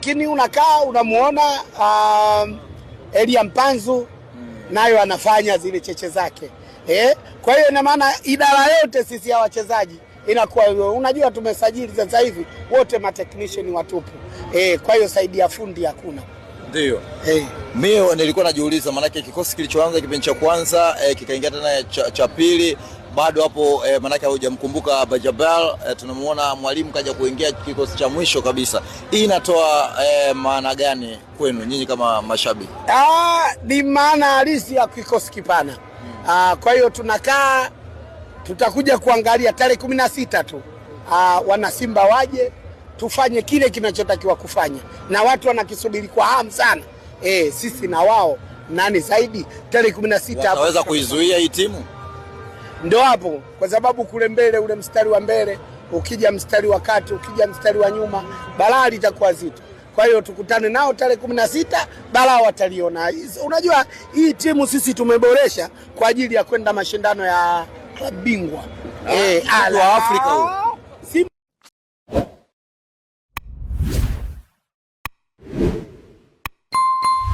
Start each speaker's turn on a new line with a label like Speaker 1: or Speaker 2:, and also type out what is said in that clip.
Speaker 1: Lakini unakaa unamuona Elia Mpanzu nayo anafanya zile cheche zake. Kwa hiyo ina maana idara yote sisi ya wachezaji inakuwa unajua tumesajili sasa hivi wote ma technician watupu. Kwa hiyo saidi ya fundi hakuna.
Speaker 2: Ndio. Mimi nilikuwa najiuliza maana kikosi kilichoanza kipindi cha kwanza kikaingia tena cha pili bado hapo maana hujamkumbuka Bajabal, tunamuona mwalimu kaja kuingia kikosi cha mwisho kabisa. Hii inatoa maana gani kwenu nyinyi kama mashabiki?
Speaker 1: Ni maana halisi ya kikosi kipana. Kwa hiyo tunakaa tutakuja kuangalia tarehe 16 tu. Wana Simba waje tufanye kile kinachotakiwa kufanya. Na watu wanakisubiri kwa hamu sana. Sisi na wao nani zaidi tarehe 16 hapo.
Speaker 2: Tunaweza kuizuia hii timu?
Speaker 1: Ndio hapo kwa sababu kule mbele ule mstari wa mbele ukija mstari wa kati ukija mstari wa nyuma balaa litakuwa zito. Kwa hiyo tukutane nao tarehe 16 balaa wataliona. Unajua hii timu sisi tumeboresha kwa ajili ya kwenda mashindano ya klabu bingwa
Speaker 2: Afrika.